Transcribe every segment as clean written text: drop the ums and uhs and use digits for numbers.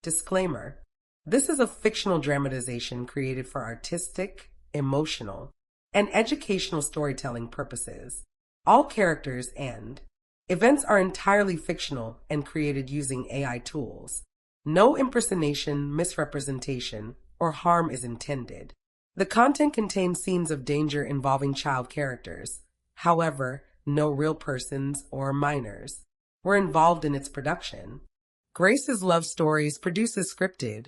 Disclaimer: this is a fictional dramatization created for artistic, emotional, and educational storytelling purposes. All characters and events are entirely fictional and created using AI tools. No impersonation, misrepresentation, or harm is intended. The content contains scenes of danger involving child characters. However, no real persons or minors were involved in its production. Grace's Love Stories produces scripted,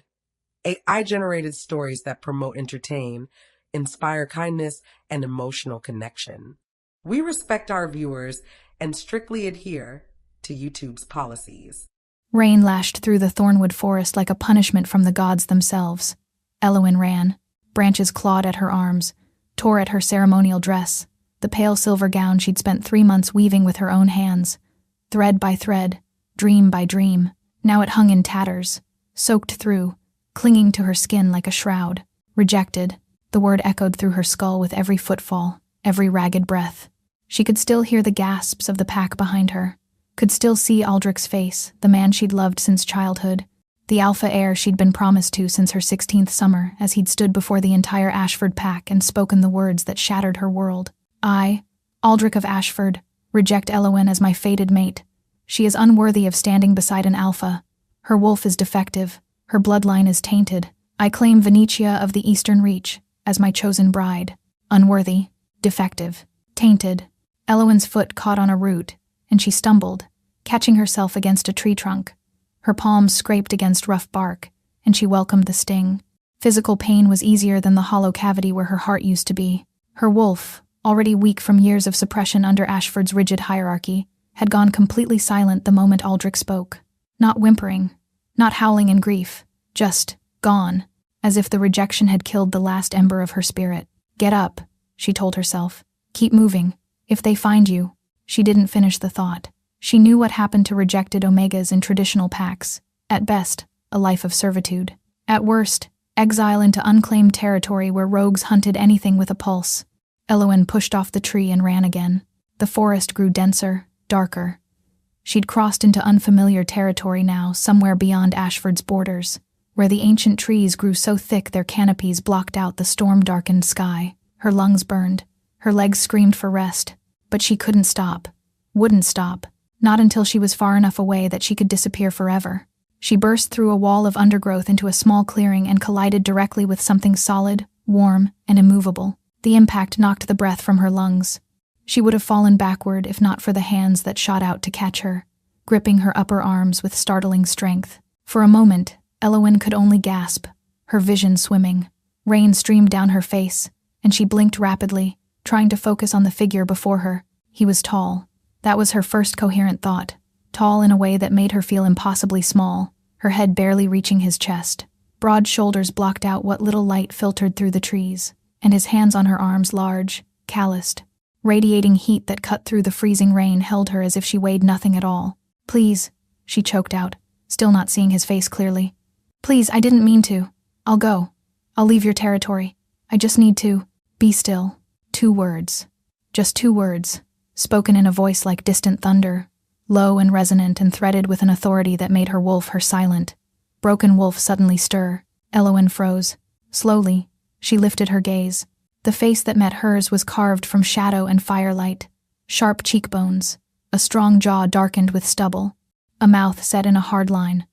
AI-generated stories that promote, entertain, inspire kindness, and emotional connection. We respect our viewers and strictly adhere to YouTube's policies. Rain lashed through the thornwood forest like a punishment from the gods themselves. Eowyn ran. Branches clawed at her arms, tore at her ceremonial dress, the pale silver gown she'd spent 3 months weaving with her own hands. Thread by thread, dream by dream, now it hung in tatters, soaked through, clinging to her skin like a shroud. Rejected, the word echoed through her skull with every footfall, every ragged breath. She could still hear the gasps of the pack behind her, could still see Aldrich's face, the man she'd loved since childhood, the alpha heir she'd been promised to since her 16th summer, as he'd stood before the entire Ashford pack and spoken the words that shattered her world. I, Aldrich of Ashford, reject Eowyn as my fated mate. She is unworthy of standing beside an alpha. Her wolf is defective, her bloodline is tainted. I claim Venetia of the Eastern Reach as my chosen bride. Unworthy, defective, tainted. Eowyn's foot caught on a root, and she stumbled, catching herself against a tree trunk. Her palms scraped against rough bark, and she welcomed the sting. Physical pain was easier than the hollow cavity where her heart used to be. Her wolf, already weak from years of suppression under Ashford's rigid hierarchy, had gone completely silent the moment Aldrich spoke. Not whimpering, not howling in grief, just gone, as if the rejection had killed the last ember of her spirit. Get up, she told herself. Keep moving. If they find you. She didn't finish the thought. She knew what happened to rejected Omegas in traditional packs. At best, a life of servitude. At worst, exile into unclaimed territory where rogues hunted anything with a pulse. Eowyn pushed off the tree and ran again. The forest grew denser, darker. She'd crossed into unfamiliar territory now, somewhere beyond Ashford's borders, where the ancient trees grew so thick their canopies blocked out the storm-darkened sky. Her lungs burned. Her legs screamed for rest. But she couldn't stop. Wouldn't stop. Not until she was far enough away that she could disappear forever. She burst through a wall of undergrowth into a small clearing and collided directly with something solid, warm, and immovable. The impact knocked the breath from her lungs. She would have fallen backward if not for the hands that shot out to catch her, gripping her upper arms with startling strength. For a moment, Eowyn could only gasp, her vision swimming. Rain streamed down her face, and she blinked rapidly, trying to focus on the figure before her. He was tall. That was her first coherent thought. Tall in a way that made her feel impossibly small, her head barely reaching his chest. Broad shoulders blocked out what little light filtered through the trees, and his hands on her arms large, calloused. Radiating heat that cut through the freezing rain held her as if she weighed nothing at all. Please, she choked out, still not seeing his face clearly. Please, I didn't mean to. I'll go. I'll leave your territory. I just need to be still. 2 words. Just 2 words, spoken in a voice like distant thunder, low and resonant and threaded with an authority that made her wolf her silent. Broken wolf suddenly stir. Eowyn froze. Slowly, she lifted her gaze. The face that met hers was carved from shadow and firelight. Sharp cheekbones, a strong jaw darkened with stubble, a mouth set in a hard line.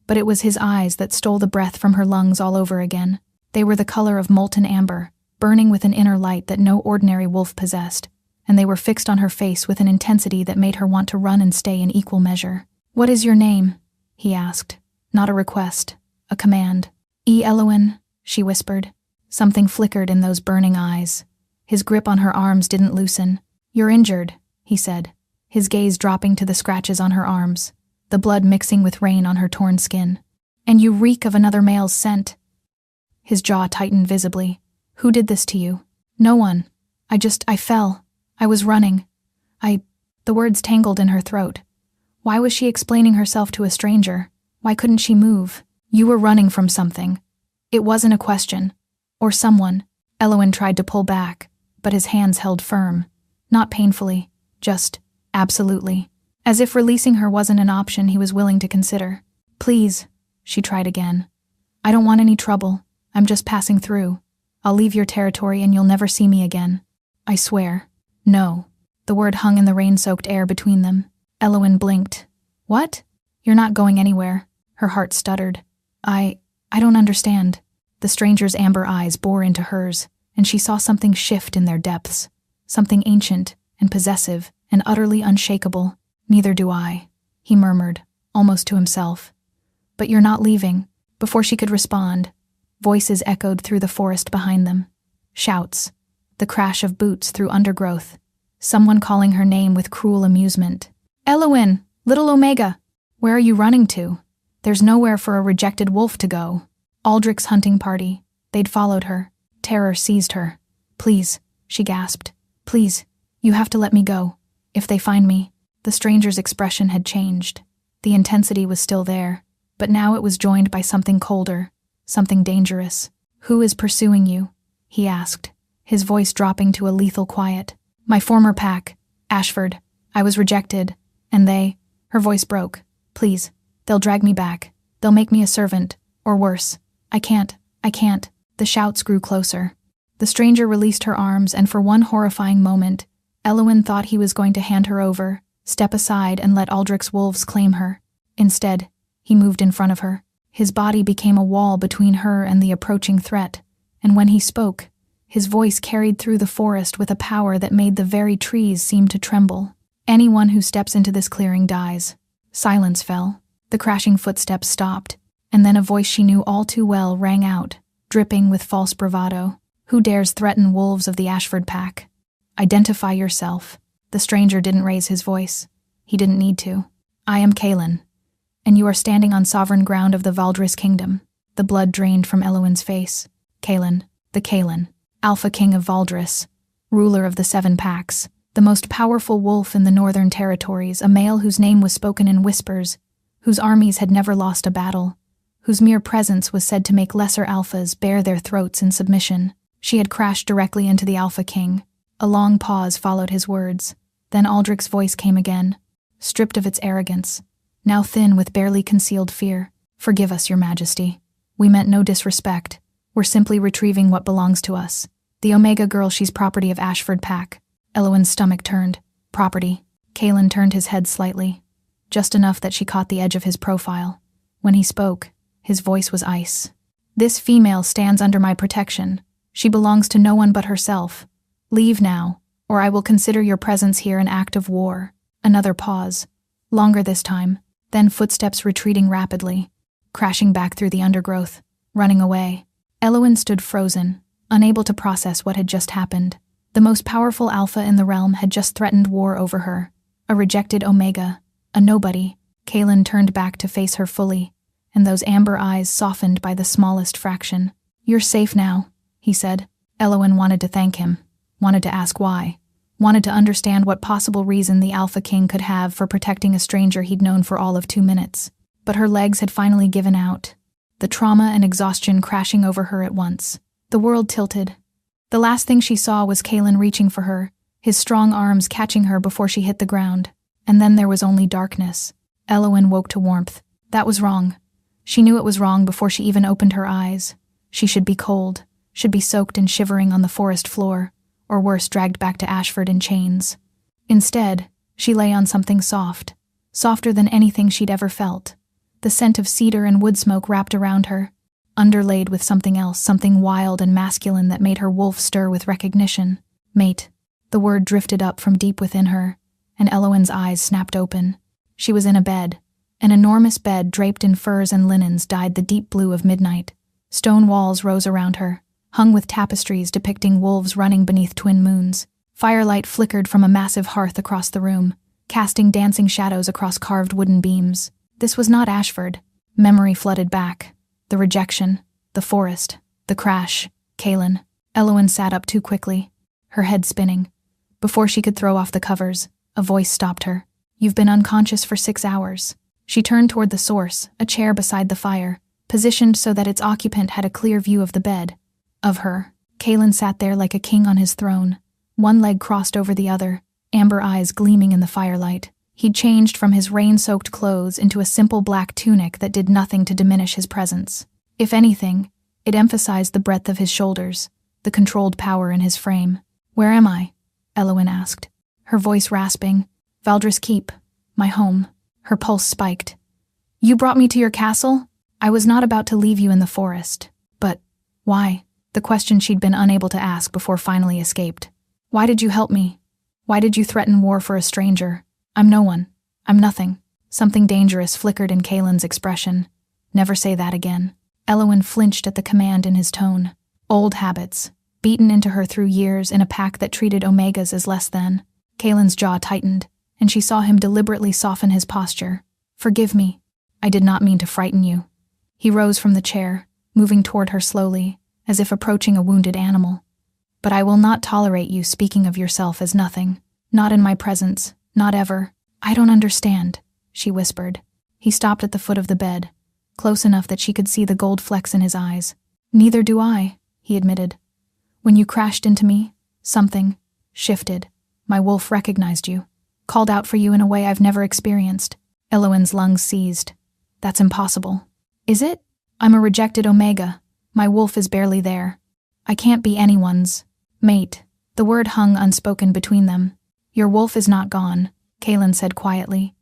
But it was his eyes that stole the breath from her lungs all over again. They were the color of molten amber, burning with an inner light that no ordinary wolf possessed, and they were fixed on her face with an intensity that made her want to run and stay in equal measure. "What is your name?" he asked. Not a request, a command. Eowyn, she whispered. Something flickered in those burning eyes. His grip on her arms didn't loosen. "You're injured," he said, his gaze dropping to the scratches on her arms, the blood mixing with rain on her torn skin. "And you reek of another male's scent." His jaw tightened visibly. "Who did this to you?" "No one. I fell. I was running. The words tangled in her throat. Why was she explaining herself to a stranger? Why couldn't she move? "You were running from something. It wasn't a question. Or someone." Eowyn tried to pull back, but his hands held firm. Not painfully, just absolutely. As if releasing her wasn't an option he was willing to consider. "Please," She tried again. I don't want any trouble. I'm just passing through. I'll leave your territory and you'll never see me again. I swear. No. The word hung in the rain-soaked air between them. Elowen blinked. What? You're not going anywhere. Her heart stuttered. I don't understand. The stranger's amber eyes bore into hers, and she saw something shift in their depths. Something ancient and possessive and utterly unshakable. Neither do I, he murmured, almost to himself. But you're not leaving. Before she could respond, voices echoed through the forest behind them. Shouts. The crash of boots through undergrowth. Someone calling her name with cruel amusement. Elowen! Little Omega! Where are you running to? There's nowhere for a rejected wolf to go. Aldrich's hunting party. They'd followed her. Terror seized her. Please, she gasped. Please, you have to let me go. If they find me. The stranger's expression had changed. The intensity was still there, but now it was joined by something colder, something dangerous. Who is pursuing you? He asked, his voice dropping to a lethal quiet. My former pack, Ashford. I was rejected, and they... Her voice broke. Please, they'll drag me back. They'll make me a servant, or worse. I can't. The shouts grew closer. The stranger released her arms, and for one horrifying moment, Elowen thought he was going to hand her over, step aside and let Aldrich's wolves claim her. Instead, he moved in front of her. His body became a wall between her and the approaching threat, and when he spoke, his voice carried through the forest with a power that made the very trees seem to tremble. Anyone who steps into this clearing dies. Silence fell. The crashing footsteps stopped, and then a voice she knew all too well rang out, dripping with false bravado. Who dares threaten wolves of the Ashford pack? Identify yourself. The stranger didn't raise his voice. He didn't need to. I am Kaelin, and you are standing on sovereign ground of the Valdris Kingdom. The blood drained from Elowen's face. Kaelin, the Kaelin, Alpha King of Valdris, ruler of the 7 packs, the most powerful wolf in the Northern Territories, a male whose name was spoken in whispers, whose armies had never lost a battle, whose mere presence was said to make lesser alphas bare their throats in submission. She had crashed directly into the Alpha King. A long pause followed his words. Then Aldrich's voice came again, stripped of its arrogance, now thin with barely concealed fear. Forgive us, Your Majesty. We meant no disrespect. We're simply retrieving what belongs to us. The Omega girl, she's property of Ashford Pack. Elowen's stomach turned. Property. Kaelin turned his head slightly, just enough that she caught the edge of his profile. When he spoke, his voice was ice. This female stands under my protection. She belongs to no one but herself. Leave now, or I will consider your presence here an act of war. Another pause. Longer this time, then footsteps retreating rapidly, crashing back through the undergrowth, running away. Elowen stood frozen, unable to process what had just happened. The most powerful alpha in the realm had just threatened war over her. A rejected Omega, a nobody. Kaelin turned back to face her fully, and those amber eyes softened by the smallest fraction. You're safe now, he said. Elowen wanted to thank him, wanted to ask why, wanted to understand what possible reason the Alpha King could have for protecting a stranger he'd known for all of 2 minutes. But her legs had finally given out, the trauma and exhaustion crashing over her at once. The world tilted. The last thing she saw was Kaelin reaching for her, his strong arms catching her before she hit the ground. And then there was only darkness. Elowen woke to warmth. That was wrong. She knew it was wrong before she even opened her eyes. She should be cold, should be soaked and shivering on the forest floor, or worse, dragged back to Ashford in chains. Instead, she lay on something soft, softer than anything she'd ever felt. The scent of cedar and wood smoke wrapped around her, underlaid with something else, something wild and masculine that made her wolf stir with recognition. Mate. The word drifted up from deep within her, and Elowen's eyes snapped open. She was in a bed. An enormous bed draped in furs and linens dyed the deep blue of midnight. Stone walls rose around her, hung with tapestries depicting wolves running beneath twin moons. Firelight flickered from a massive hearth across the room, casting dancing shadows across carved wooden beams. This was not Ashford. Memory flooded back. The rejection, the forest, the crash, Kaelin. Elowen sat up too quickly, her head spinning. Before she could throw off the covers, a voice stopped her. You've been unconscious for 6 hours. She turned toward the source, a chair beside the fire, positioned so that its occupant had a clear view of the bed. Of her. Kaelin sat there like a king on his throne, one leg crossed over the other, amber eyes gleaming in the firelight. He'd changed from his rain-soaked clothes into a simple black tunic that did nothing to diminish his presence. If anything, it emphasized the breadth of his shoulders, the controlled power in his frame. "Where am I?" Eowyn asked, her voice rasping. "Valdris Keep, my home." Her pulse spiked. "You brought me to your castle? I was not about to leave you in the forest. But why?" The question she'd been unable to ask before finally escaped. "Why did you help me? Why did you threaten war for a stranger? I'm no one. I'm nothing." Something dangerous flickered in Kaelin's expression. "Never say that again." Eowyn flinched at the command in his tone. Old habits, beaten into her through years in a pack that treated Omegas as less than. Kaelin's jaw tightened, and she saw him deliberately soften his posture. "Forgive me. I did not mean to frighten you." He rose from the chair, moving toward her slowly, as if approaching a wounded animal. "But I will not tolerate you speaking of yourself as nothing. Not in my presence, not ever." "I don't understand," she whispered. He stopped at the foot of the bed, close enough that she could see the gold flecks in his eyes. "Neither do I," he admitted. "When you crashed into me, something shifted. My wolf recognized you, called out for you in a way I've never experienced." Eowyn's lungs seized. "That's impossible." "Is it? I'm a rejected Omega. My wolf is barely there. I can't be anyone's mate." The word hung unspoken between them. "Your wolf is not gone," Kaelin said quietly.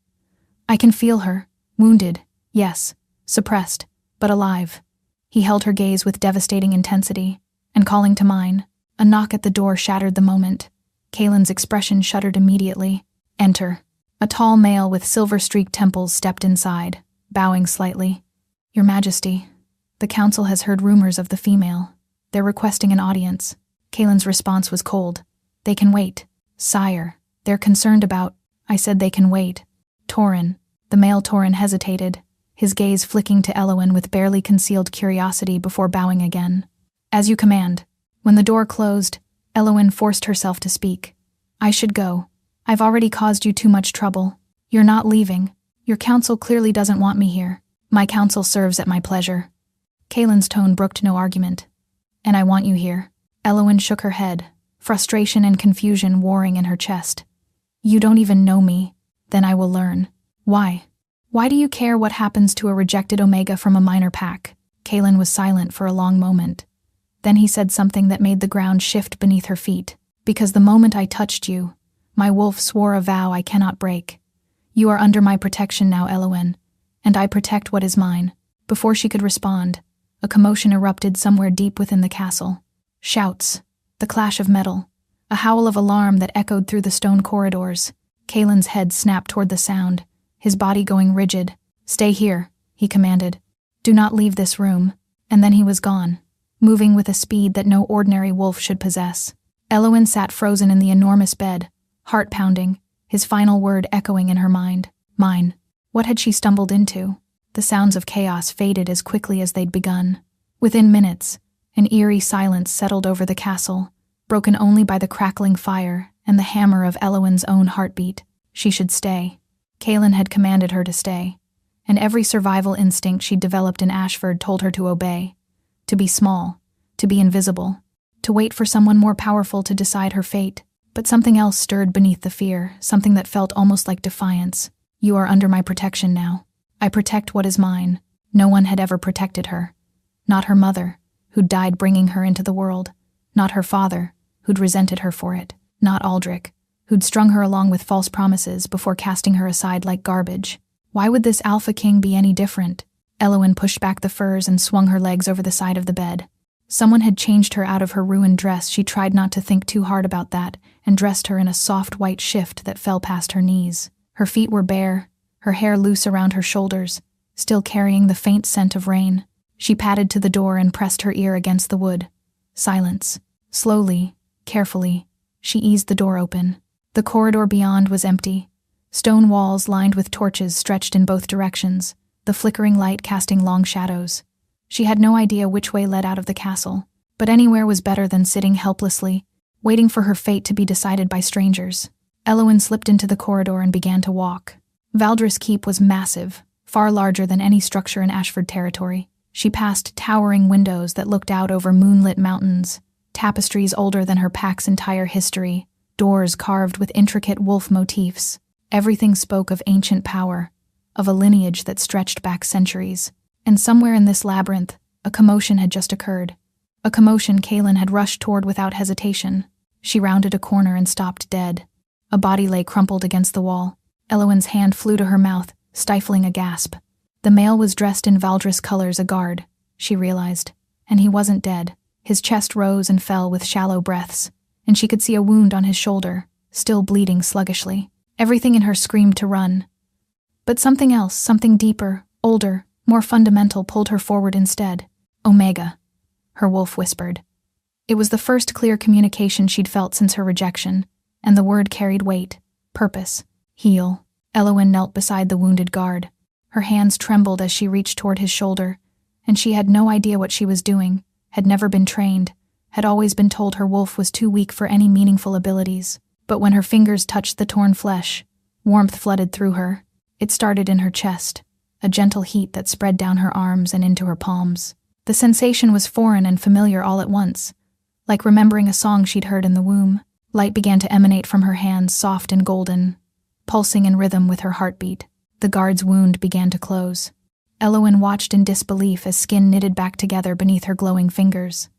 "I can feel her. Wounded, yes. Suppressed, but alive." He held her gaze with devastating intensity, and calling to mine, a knock at the door shattered the moment. Kaelin's expression shuddered immediately. "Enter." A tall male with silver-streaked temples stepped inside, bowing slightly. "Your Majesty, the council has heard rumors of the female. They're requesting an audience." Kaelin's response was cold. "They can wait." "Sire, they're concerned about—" "I said they can wait." "Tauren." The male Tauren hesitated, his gaze flicking to Eowyn with barely concealed curiosity before bowing again. "As you command." When the door closed, Eowyn forced herself to speak. "I should go. I've already caused you too much trouble. You're not leaving. Your council clearly doesn't want me here. My council serves at my pleasure." Kaelin's tone brooked no argument. "And I want you here." Eowyn shook her head, frustration and confusion warring in her chest. "You don't even know me. Then I will learn." "Why? Why do you care what happens to a rejected Omega from a minor pack?" Kaelin was silent for a long moment. Then he said something that made the ground shift beneath her feet. "Because the moment I touched you, my wolf swore a vow I cannot break. You are under my protection now, Eowyn, and I protect what is mine." Before she could respond, a commotion erupted somewhere deep within the castle. Shouts, the clash of metal, a howl of alarm that echoed through the stone corridors. Kaelin's head snapped toward the sound, his body going rigid. "Stay here," he commanded. "Do not leave this room." And then he was gone, moving with a speed that no ordinary wolf should possess. Eowyn sat frozen in the enormous bed, heart pounding, his final word echoing in her mind. Mine. What had she stumbled into? The sounds of chaos faded as quickly as they'd begun. Within minutes, an eerie silence settled over the castle, broken only by the crackling fire and the hammer of Eowyn's own heartbeat. She should stay. Kaelin had commanded her to stay, and every survival instinct she'd developed in Ashford told her to obey. To be small, to be invisible, to wait for someone more powerful to decide her fate. But something else stirred beneath the fear, something that felt almost like defiance. "You are under my protection now. I protect what is mine." No one had ever protected her. Not her mother, who'd died bringing her into the world. Not her father, who'd resented her for it. Not Aldrich, who'd strung her along with false promises before casting her aside like garbage. Why would this Alpha King be any different? Eowyn pushed back the furs and swung her legs over the side of the bed. Someone had changed her out of her ruined dress. She tried not to think too hard about that, and dressed her in a soft white shift that fell past her knees. Her feet were bare, her hair loose around her shoulders, still carrying the faint scent of rain. She padded to the door and pressed her ear against the wood. Silence. Slowly, carefully, she eased the door open. The corridor beyond was empty. Stone walls lined with torches stretched in both directions, the flickering light casting long shadows. She had no idea which way led out of the castle, but anywhere was better than sitting helplessly, waiting for her fate to be decided by strangers. Eowyn slipped into the corridor and began to walk. Valdris Keep was massive, far larger than any structure in Ashford territory. She passed towering windows that looked out over moonlit mountains, tapestries older than her pack's entire history, doors carved with intricate wolf motifs. Everything spoke of ancient power, of a lineage that stretched back centuries. And somewhere in this labyrinth, a commotion had just occurred. A commotion Kaylin had rushed toward without hesitation. She rounded a corner and stopped dead. A body lay crumpled against the wall. Elowen's hand flew to her mouth, stifling a gasp. The male was dressed in Valdris colors, a guard, she realized. And he wasn't dead. His chest rose and fell with shallow breaths, and she could see a wound on his shoulder, still bleeding sluggishly. Everything in her screamed to run. But something else, something deeper, older, more fundamental, pulled her forward instead. Omega, her wolf whispered. It was the first clear communication she'd felt since her rejection, and the word carried weight, purpose, heal. Elowen knelt beside the wounded guard. Her hands trembled as she reached toward his shoulder, and she had no idea what she was doing, had never been trained, had always been told her wolf was too weak for any meaningful abilities. But when her fingers touched the torn flesh, warmth flooded through her. It started in her chest, a gentle heat that spread down her arms and into her palms. The sensation was foreign and familiar all at once, like remembering a song she'd heard in the womb. Light began to emanate from her hands, soft and golden, pulsing in rhythm with her heartbeat. The guard's wound began to close. Elowen watched in disbelief as skin knitted back together beneath her glowing fingers.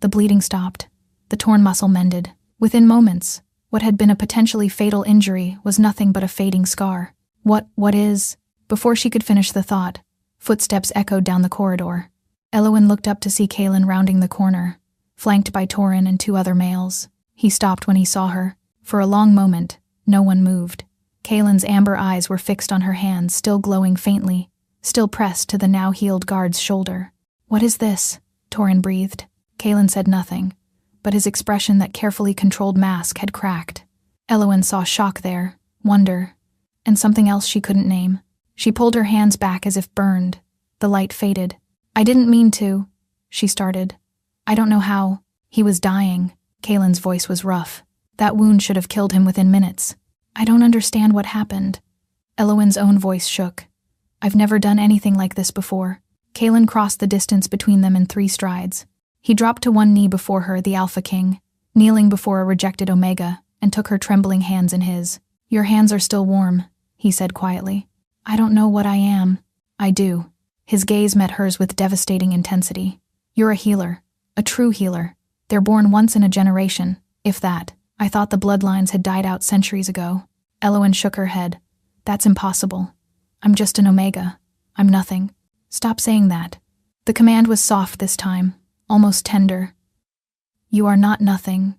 The bleeding stopped. The torn muscle mended. Within moments, what had been a potentially fatal injury was nothing but a fading scar. What is? Before she could finish the thought, footsteps echoed down the corridor. Elowen looked up to see Kaylin rounding the corner, flanked by Torin and 2 other males. He stopped when he saw her. For a long moment, no one moved. Kaylin's amber eyes were fixed on her hands, still glowing faintly, still pressed to the now-healed guard's shoulder. "What is this?" Torin breathed. Kaylin said nothing, but his expression, that carefully controlled mask, had cracked. Elowen saw shock there, wonder, and something else she couldn't name. She pulled her hands back as if burned. The light faded. "I didn't mean to," she started. "I don't know how." "He was dying." Kaylin's voice was rough. "That wound should have killed him within minutes." "I don't understand what happened." Elowen's own voice shook. "I've never done anything like this before." Kaylin crossed the distance between them in 3 strides. He dropped to one knee before her, the Alpha King, kneeling before a rejected Omega, and took her trembling hands in his. "Your hands are still warm," he said quietly. "I don't know what I am." "I do." His gaze met hers with devastating intensity. "You're a healer. A true healer. They're born once in a generation, if that. I thought the bloodlines had died out centuries ago." Elowen shook her head. "That's impossible. I'm just an Omega. I'm nothing." "Stop saying that." The command was soft this time, almost tender. "You are not nothing.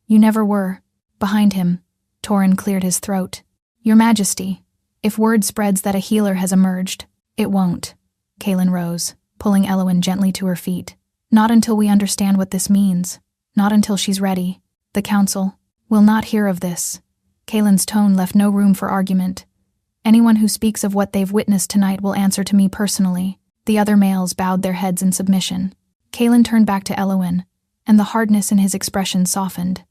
You never were." Behind him, Torin cleared his throat. "Your Majesty, if word spreads that a healer has emerged." "It won't." Kaylin rose, pulling Elowen gently to her feet. "Not until we understand what this means. Not until she's ready. The Council will not hear of this." Kaylin's tone left no room for argument. "Anyone who speaks of what they've witnessed tonight will answer to me personally." The other males bowed their heads in submission. Kaylin turned back to Elowen, and the hardness in his expression softened.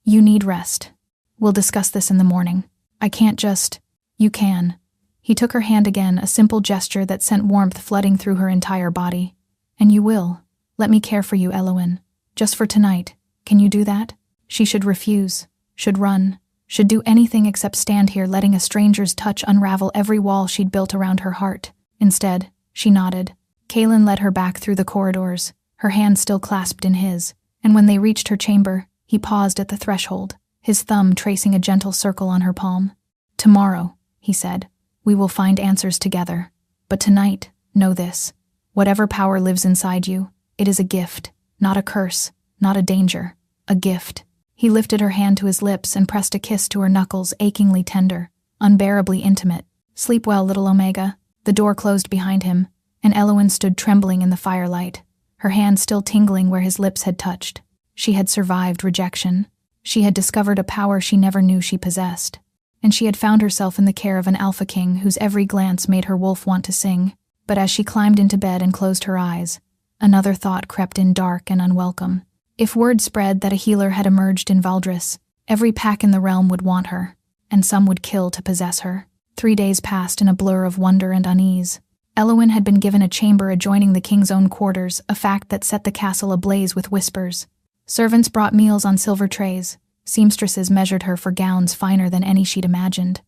"You need rest. We'll discuss this in the morning. I can't just—" "You can." He took her hand again, a simple gesture that sent warmth flooding through her entire body. "And you will. Let me care for you, Elowen. Just for tonight. Can you do that?" She should refuse, should run, should do anything except stand here letting a stranger's touch unravel every wall she'd built around her heart. Instead, she nodded. Kaylin led her back through the corridors, her hand still clasped in his, and when they reached her chamber, he paused at the threshold, his thumb tracing a gentle circle on her palm. "Tomorrow," he said, "we will find answers together. But tonight, know this. Whatever power lives inside you, it is a gift, not a curse, not a danger, a gift." He lifted her hand to his lips and pressed a kiss to her knuckles, achingly tender, unbearably intimate. "Sleep well, little Omega." The door closed behind him, and Elowen stood trembling in the firelight, her hand still tingling where his lips had touched. She had survived rejection. She had discovered a power she never knew she possessed. And she had found herself in the care of an Alpha King whose every glance made her wolf want to sing. But as she climbed into bed and closed her eyes, another thought crept in, dark and unwelcome. If word spread that a healer had emerged in Valdris, every pack in the realm would want her, and some would kill to possess her. 3 days passed in a blur of wonder and unease. Elowen had been given a chamber adjoining the king's own quarters, a fact that set the castle ablaze with whispers. Servants brought meals on silver trays, Seamstresses measured her for gowns finer than any she'd imagined.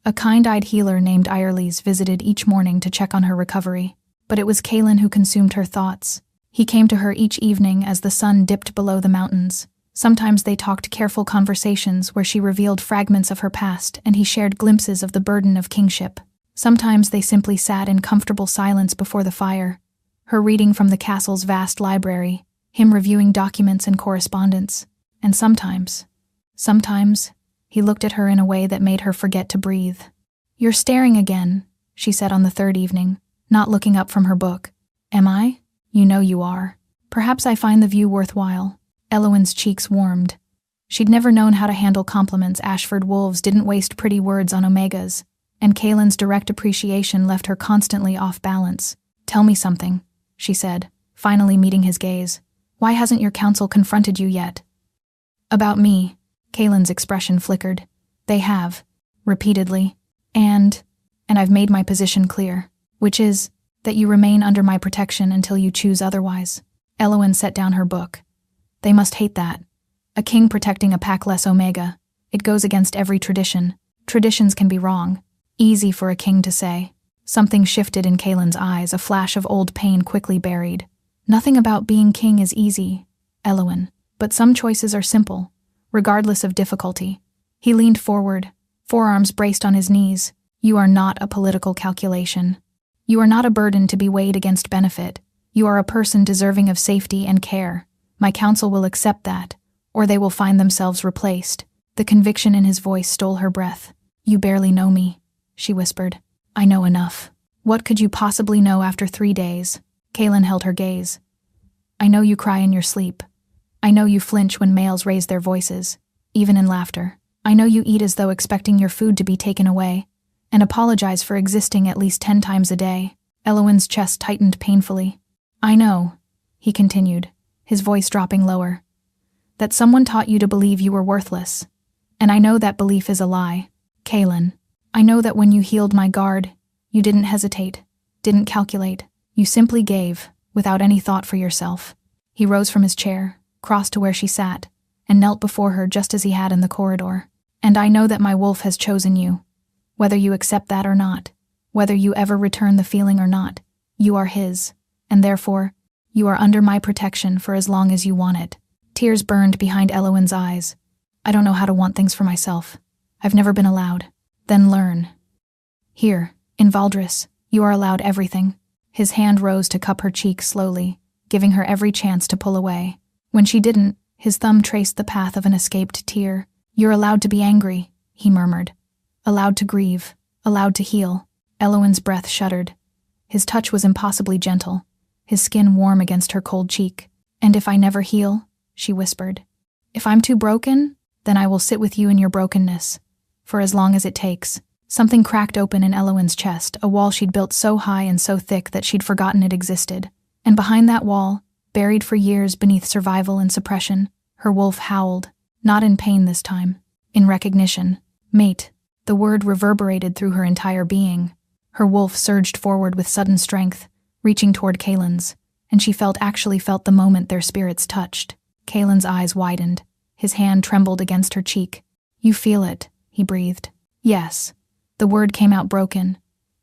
A kind-eyed healer named Irelies visited each morning to check on her recovery. But it was Kaelin who consumed her thoughts. He came to her each evening as the sun dipped below the mountains. Sometimes they talked careful conversations where she revealed fragments of her past and he shared glimpses of the burden of kingship. Sometimes they simply sat in comfortable silence before the fire, her reading from the castle's vast library, him reviewing documents and correspondence. And sometimes, he looked at her in a way that made her forget to breathe. "You're staring again," she said on the third evening, not looking up from her book. "Am I? You know you are. Perhaps I find the view worthwhile." Eowyn's cheeks warmed. She'd never known how to handle compliments. Ashford wolves didn't waste pretty words on omegas, and Kaelin's direct appreciation left her constantly off balance. "Tell me something," she said, finally meeting his gaze. "Why hasn't your council confronted you yet?" "About me." Kaelin's expression flickered. "They have, repeatedly, and I've made my position clear, which is that you remain under my protection until you choose otherwise." Eowyn set down her book. "They must hate that. A king protecting a packless omega. It goes against every tradition. Traditions can be wrong. Easy for a king to say." Something shifted in Kaelin's eyes, a flash of old pain quickly buried. "Nothing about being king is easy, Eowyn, but some choices are simple, regardless of difficulty." He leaned forward, forearms braced on his knees. "You are not a political calculation. You are not a burden to be weighed against benefit. You are a person deserving of safety and care. My council will accept that, or they will find themselves replaced." The conviction in his voice stole her breath. "You barely know me," she whispered. "I know enough." "What could you possibly know after 3 days?" Kaelin held her gaze. "I know you cry in your sleep. I know you flinch when males raise their voices, even in laughter. I know you eat as though expecting your food to be taken away, and apologize for existing at least 10 times a day." Eowyn's chest tightened painfully. "I know," he continued, his voice dropping lower, "that someone taught you to believe you were worthless. And I know that belief is a lie. Kaelin, I know that when you healed my guard, you didn't hesitate, didn't calculate. You simply gave, without any thought for yourself." He rose from his chair, crossed to where she sat, and knelt before her just as he had in the corridor. "And I know that my wolf has chosen you. Whether you accept that or not, whether you ever return the feeling or not, you are his, and therefore, you are under my protection for as long as you want it." Tears burned behind Eowyn's eyes. "I don't know how to want things for myself. I've never been allowed." "Then learn. Here, in Valdris, you are allowed everything." His hand rose to cup her cheek slowly, giving her every chance to pull away. When she didn't, his thumb traced the path of an escaped tear. "You're allowed to be angry," he murmured. "Allowed to grieve, allowed to heal." Eowyn's breath shuddered. His touch was impossibly gentle, his skin warm against her cold cheek. "And if I never heal," she whispered, "if I'm too broken, then I will sit with you in your brokenness, for as long as it takes." Something cracked open in Eowyn's chest, a wall she'd built so high and so thick that she'd forgotten it existed. And behind that wall, buried for years beneath survival and suppression, her wolf howled, not in pain this time, in recognition. "Mate." The word reverberated through her entire being. Her wolf surged forward with sudden strength, reaching toward Kaelin's, and she actually felt the moment their spirits touched. Kaelin's eyes widened. His hand trembled against her cheek. "You feel it," he breathed. "Yes." The word came out broken.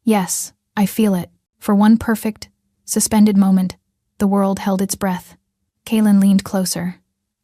"Yes, I feel it." For one perfect, suspended moment, the world held its breath. Kaelin leaned closer.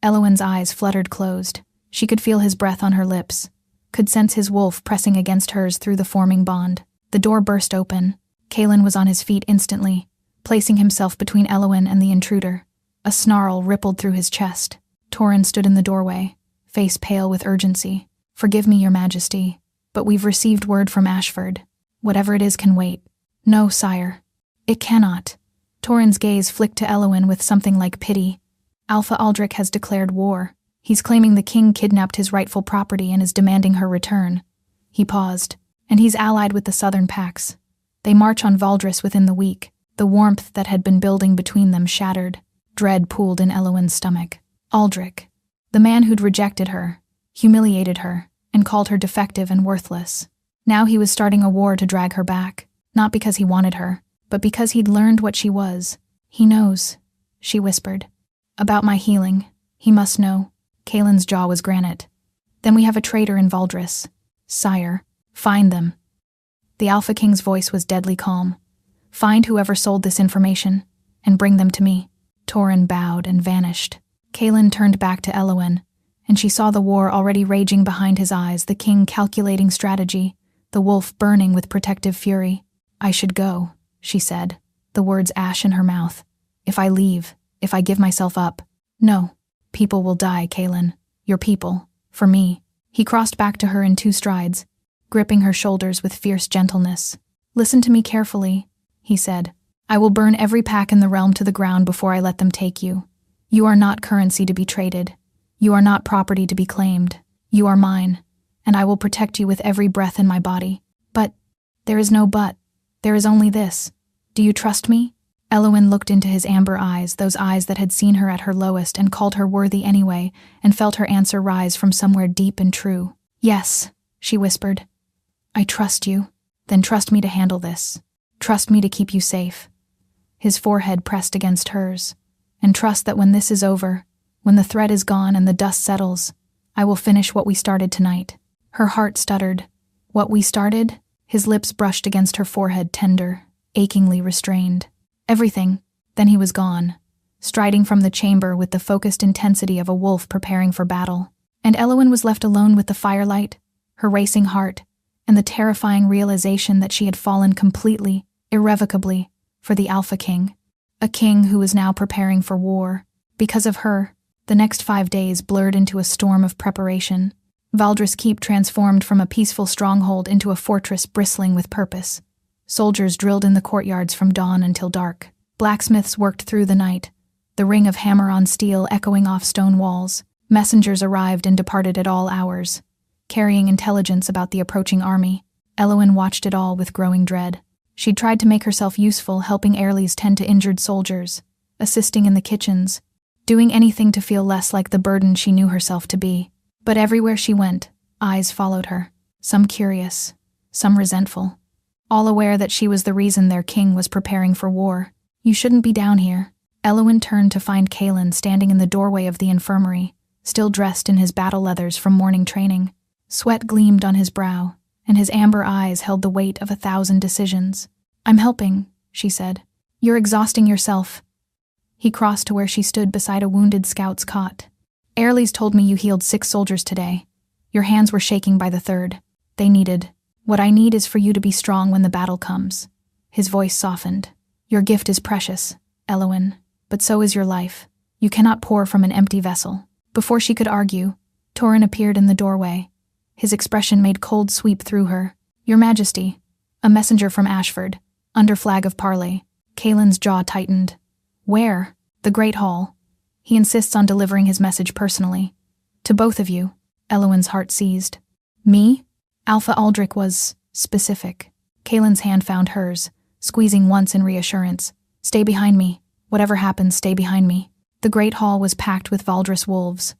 Eowyn's eyes fluttered closed. She could feel his breath on her lips, could sense his wolf pressing against hers through the forming bond. The door burst open. Kaelin was on his feet instantly, placing himself between Eowyn and the intruder. A snarl rippled through his chest. Torrin stood in the doorway, face pale with urgency. "Forgive me, Your Majesty, but we've received word from Ashford. Whatever it is can wait." "No, sire. It cannot." Torrin's gaze flicked to Eowyn with something like pity. "Alpha Aldrich has declared war. He's claiming the king kidnapped his rightful property and is demanding her return." He paused. "And he's allied with the southern packs. They march on Valdris within the week." The warmth that had been building between them shattered. Dread pooled in Eowyn's stomach. Aldrich, the man who'd rejected her, humiliated her, and called her defective and worthless. Now he was starting a war to drag her back, not because he wanted her, but because he'd learned what she was. "He knows," she whispered. "About my healing. He must know." Kaelin's jaw was granite. Then we have a traitor in Valdris. Sire, find them. The Alpha King's voice was deadly calm. Find whoever sold this information, and bring them to me. Torin bowed and vanished. Kaelin turned back to Elowen, and she saw the war already raging behind his eyes, the king calculating strategy, the wolf burning with protective fury. I should go, she said, the words ash in her mouth. If I leave, if I give myself up. No, people will die, Kaelin. Your people, for me. He crossed back to her in 2 strides, gripping her shoulders with fierce gentleness. Listen to me carefully, he said. I will burn every pack in the realm to the ground before I let them take you. You are not currency to be traded. You are not property to be claimed. You are mine, and I will protect you with every breath in my body. But there is no but. There is only this. Do you trust me? Elowen looked into his amber eyes, those eyes that had seen her at her lowest and called her worthy anyway, and felt her answer rise from somewhere deep and true. Yes, she whispered. I trust you. Then trust me to handle this. Trust me to keep you safe. His forehead pressed against hers. And trust that when this is over, when the threat is gone and the dust settles, I will finish what we started tonight. Her heart stuttered. What we started? His lips brushed against her forehead, tender, achingly restrained. Everything. Then he was gone, striding from the chamber with the focused intensity of a wolf preparing for battle. And Elowen was left alone with the firelight, her racing heart, and the terrifying realization that she had fallen completely, irrevocably, for the Alpha King. A king who was now preparing for war. Because of her, the next 5 days blurred into a storm of preparation. Valdris Keep transformed from a peaceful stronghold into a fortress bristling with purpose. Soldiers drilled in the courtyards from dawn until dark. Blacksmiths worked through the night, the ring of hammer on steel echoing off stone walls. Messengers arrived and departed at all hours, carrying intelligence about the approaching army. Elowen watched it all with growing dread. She'd tried to make herself useful, helping Airlies tend to injured soldiers, assisting in the kitchens, doing anything to feel less like the burden she knew herself to be. But everywhere she went, eyes followed her, some curious, some resentful, all aware that she was the reason their king was preparing for war. You shouldn't be down here. Elowen turned to find Kaelin standing in the doorway of the infirmary, still dressed in his battle leathers from morning training. Sweat gleamed on his brow, and his amber eyes held the weight of 1,000 decisions. I'm helping, she said. You're exhausting yourself. He crossed to where she stood beside a wounded scout's cot. Airlies told me you healed 6 soldiers today. Your hands were shaking by the 3rd. They needed. What I need is for you to be strong when the battle comes. His voice softened. Your gift is precious, Elowen, but so is your life. You cannot pour from an empty vessel. Before she could argue, Torin appeared in the doorway. His expression made cold sweep through her. Your Majesty, a messenger from Ashford, under flag of parley. Kaelin's jaw tightened. Where? The Great Hall. He insists on delivering his message personally. To both of you. Elowen's heart seized. Me? Alpha Aldrich was specific. Kaelin's hand found hers, squeezing once in reassurance. Stay behind me. Whatever happens, stay behind me. The Great Hall was packed with Valdris wolves,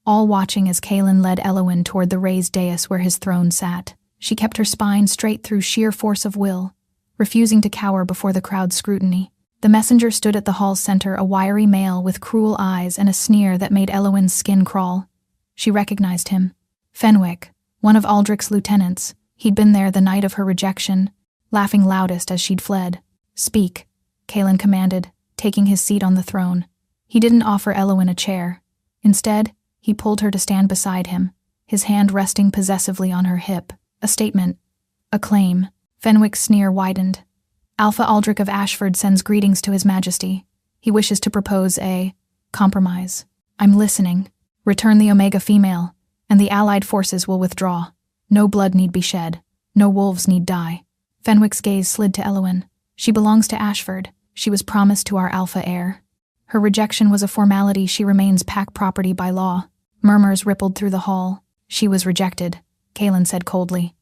all watching as Kaelin led Elowen toward the raised dais where his throne sat. She kept her spine straight through sheer force of will, refusing to cower before the crowd's scrutiny. The messenger stood at the hall's center, a wiry male with cruel eyes and a sneer that made Elowen's skin crawl. She recognized him. Fenwick, one of Aldrich's lieutenants. He'd been there the night of her rejection, laughing loudest as she'd fled. Speak, Kaelin commanded, taking his seat on the throne. He didn't offer Elowen a chair. Instead, he pulled her to stand beside him, his hand resting possessively on her hip. A statement. A claim. Fenwick's sneer widened. Alpha Aldrich of Ashford sends greetings to His Majesty. He wishes to propose a compromise. I'm listening. Return the Omega female, and the Allied forces will withdraw. No blood need be shed. No wolves need die. Fenwick's gaze slid to Elowen. She belongs to Ashford. She was promised to our Alpha heir. Her rejection was a formality. She remains pack property by law. Murmurs rippled through the hall. She was rejected, Kaelin said coldly.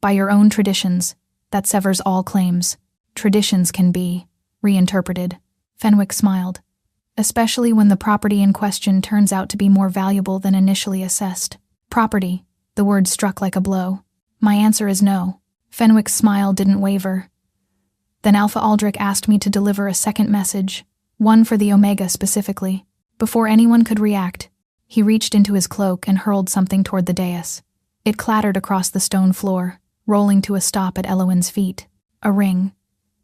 By your own traditions, that severs all claims. Traditions can be reinterpreted. Fenwick smiled. Especially when the property in question turns out to be more valuable than initially assessed. Property. The word struck like a blow. My answer is no. Fenwick's smile didn't waver. Then Alpha Aldrich asked me to deliver a second message, one for the Omega specifically. Before anyone could react, He reached into his cloak and hurled something toward the dais. It clattered across the stone floor, rolling to a stop at Elowen's feet. A ring.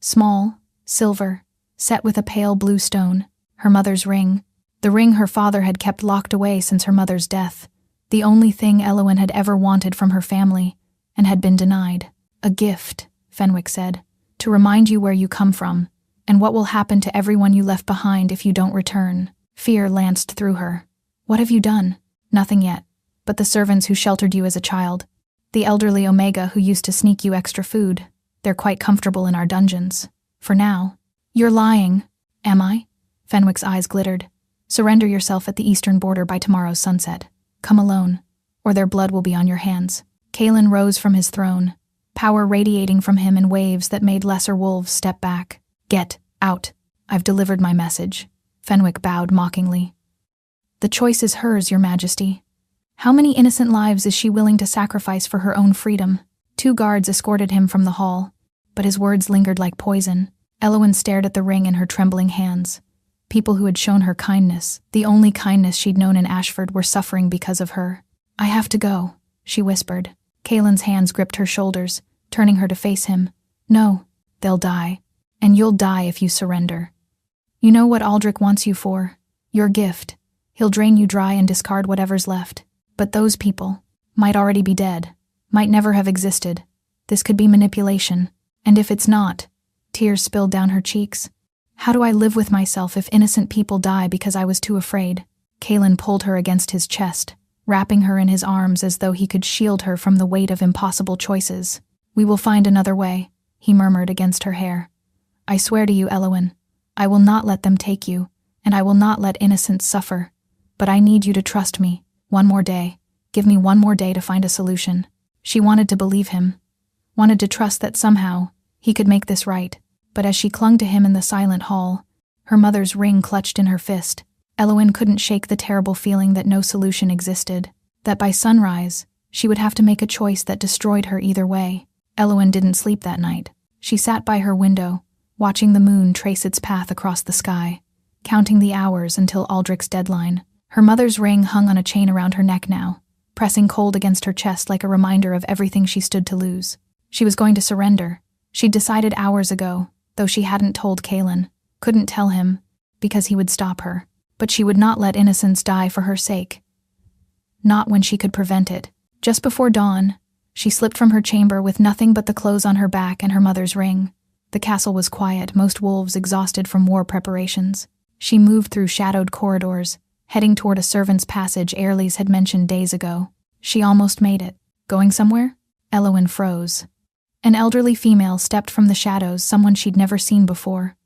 Small, silver, set with a pale blue stone. Her mother's ring. The ring her father had kept locked away since her mother's death. The only thing Elowen had ever wanted from her family, and had been denied. A gift, Fenwick said, to remind you where you come from, and what will happen to everyone you left behind if you don't return. Fear lanced through her. What have you done? Nothing yet, but the servants who sheltered you as a child. The elderly Omega who used to sneak you extra food. They're quite comfortable in our dungeons. For now. You're lying. Am I? Fenwick's eyes glittered. Surrender yourself at the eastern border by tomorrow's sunset. Come alone, or their blood will be on your hands. Kalen rose from his throne, power radiating from him in waves that made lesser wolves step back. Get out. I've delivered my message. Fenwick bowed mockingly. The choice is hers, Your Majesty. How many innocent lives is she willing to sacrifice for her own freedom? 2 guards escorted him from the hall, but his words lingered like poison. Elowen stared at the ring in her trembling hands. People who had shown her kindness, the only kindness she'd known in Ashford, were suffering because of her. I have to go, she whispered. Kalen's hands gripped her shoulders, turning her to face him. No, they'll die. And you'll die if you surrender. You know what Aldrich wants you for? Your gift. He'll drain you dry and discard whatever's left. But those people might already be dead, might never have existed. This could be manipulation. And if it's not, tears spilled down her cheeks. How do I live with myself if innocent people die because I was too afraid? Kalen pulled her against his chest, wrapping her in his arms as though he could shield her from the weight of impossible choices. We will find another way, he murmured against her hair. I swear to you, Elowen, I will not let them take you, and I will not let innocents suffer. But I need you to trust me. One more day. Give me one more day to find a solution. She wanted to believe him, wanted to trust that somehow he could make this right. But as she clung to him in the silent hall, her mother's ring clutched in her fist, Elowen couldn't shake the terrible feeling that no solution existed, that by sunrise, she would have to make a choice that destroyed her either way. Elowen didn't sleep that night. She sat by her window, watching the moon trace its path across the sky, counting the hours until Aldrich's deadline. Her mother's ring hung on a chain around her neck now, pressing cold against her chest like a reminder of everything she stood to lose. She was going to surrender. She'd decided hours ago, though she hadn't told Kalen, couldn't tell him, because he would stop her. But she would not let innocents die for her sake. Not when she could prevent it. Just before dawn, she slipped from her chamber with nothing but the clothes on her back and her mother's ring. The castle was quiet, most wolves exhausted from war preparations. She moved through shadowed corridors, heading toward a servant's passage Airleys had mentioned days ago. She almost made it. Going somewhere? Elowen froze. An elderly female stepped from the shadows, someone she'd never seen before.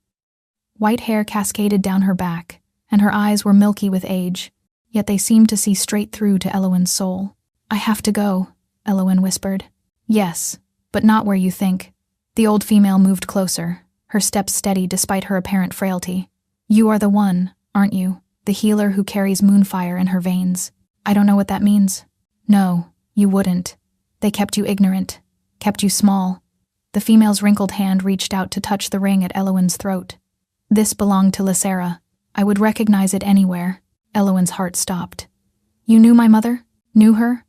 White hair cascaded down her back, and her eyes were milky with age, yet they seemed to see straight through to Elowen's soul. I have to go, Elowen whispered. Yes, but not where you think. The old female moved closer, her steps steady despite her apparent frailty. You are the one, aren't you? The healer who carries moonfire in her veins. I don't know what that means. No, you wouldn't. They kept you ignorant, kept you small. The female's wrinkled hand reached out to touch the ring at Elowen's throat. This belonged to Lysera. I would recognize it anywhere. Elowen's heart stopped. You knew my mother? Knew her?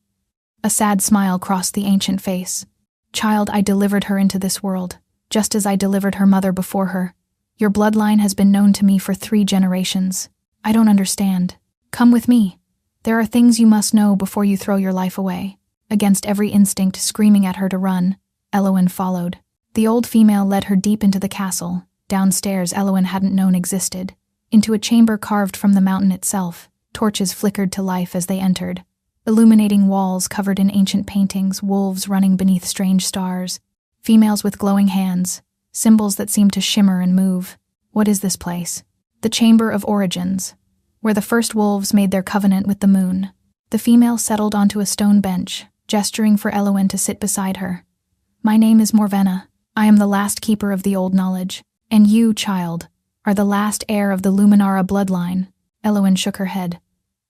A sad smile crossed the ancient face. Child, I delivered her into this world, just as I delivered her mother before her. Your bloodline has been known to me for 3 generations. I don't understand. Come with me. There are things you must know before you throw your life away. Against every instinct screaming at her to run, Elowen followed. The old female led her deep into the castle, downstairs Elowen hadn't known existed, into a chamber carved from the mountain itself. Torches flickered to life as they entered, illuminating walls covered in ancient paintings, wolves running beneath strange stars, females with glowing hands, symbols that seemed to shimmer and move. What is this place? The Chamber of Origins, where the first wolves made their covenant with the moon. The female settled onto a stone bench, gesturing for Elowen to sit beside her. My name is Morvenna. I am the last keeper of the old knowledge, and you, child, are the last heir of the Luminara bloodline. Elowen shook her head.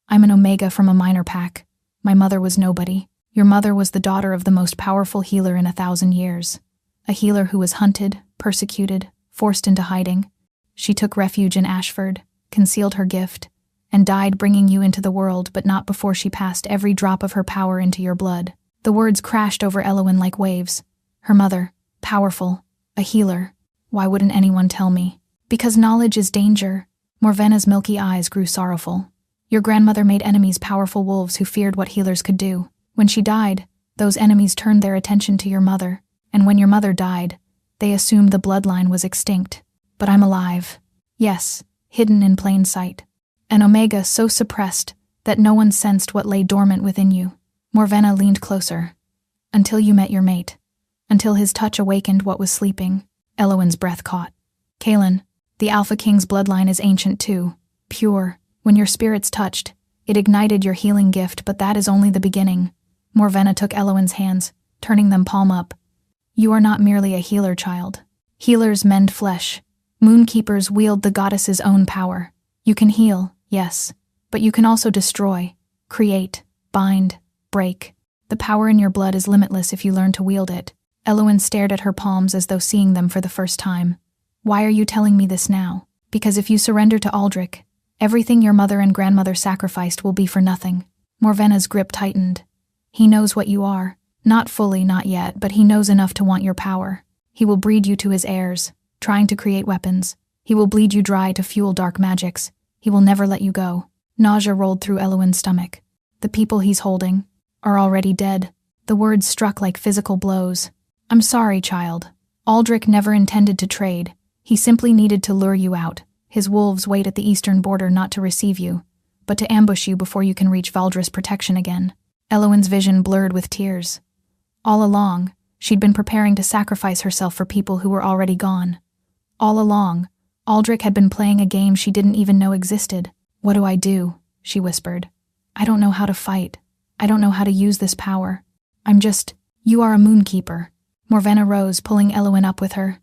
I'm an Omega from a minor pack. My mother was nobody. Your mother was the daughter of the most powerful healer in 1,000 years. A healer who was hunted, persecuted, forced into hiding. She took refuge in Ashford, concealed her gift, and died bringing you into the world, but not before she passed every drop of her power into your blood." The words crashed over Elowyn like waves. Her mother, powerful, a healer. Why wouldn't anyone tell me? Because knowledge is danger. Morvenna's milky eyes grew sorrowful. Your grandmother made enemies powerful wolves who feared what healers could do. When she died, those enemies turned their attention to your mother, and when your mother died, they assumed the bloodline was extinct. But I'm alive. Yes, hidden in plain sight. An omega so suppressed that no one sensed what lay dormant within you. Morvenna leaned closer. Until you met your mate. Until his touch awakened what was sleeping. Elowyn's breath caught. Kaelin, the Alpha King's bloodline is ancient too. Pure. When your spirits touched, it ignited your healing gift, but that is only the beginning. Morvenna took Elowyn's hands, turning them palm up. You are not merely a healer, child. Healers mend flesh. Moonkeepers wield the goddess's own power. You can heal, yes, but you can also destroy, create, bind, break. The power in your blood is limitless if you learn to wield it. Elowyn stared at her palms as though seeing them for the first time. Why are you telling me this now? Because if you surrender to Aldrich, everything your mother and grandmother sacrificed will be for nothing. Morvenna's grip tightened. He knows what you are. Not fully, not yet, but he knows enough to want your power. He will breed you to his heirs, trying to create weapons. He will bleed you dry to fuel dark magics. He will never let you go. Nausea rolled through Elowyn's stomach. The people he's holding are already dead. The words struck like physical blows. I'm sorry, child. Aldrich never intended to trade. He simply needed to lure you out. His wolves wait at the eastern border not to receive you, but to ambush you before you can reach Valdris protection again. Elowyn's vision blurred with tears. All along, she'd been preparing to sacrifice herself for people who were already gone. All along, Aldrich had been playing a game she didn't even know existed. What do I do? She whispered. I don't know how to fight. I don't know how to use this power. You are a moonkeeper. Morvenna rose, pulling Elowyn up with her.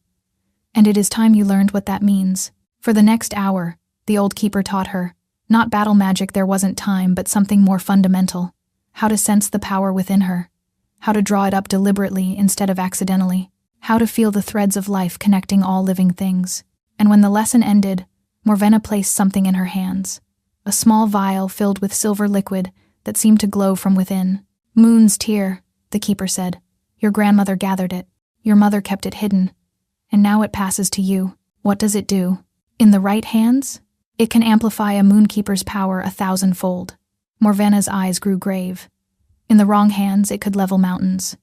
And it is time you learned what that means. For the next hour, the old keeper taught her. Not battle magic, there wasn't time, but something more fundamental. How to sense the power within her. How to draw it up deliberately instead of accidentally. How to feel the threads of life connecting all living things. And when the lesson ended, Morvenna placed something in her hands. A small vial filled with silver liquid that seemed to glow from within. Moon's tear, the keeper said. Your grandmother gathered it. Your mother kept it hidden. And now it passes to you. What does it do? In the right hands? It can amplify a moonkeeper's power 1,000-fold. Morvenna's eyes grew grave. In the wrong hands, it could level mountains.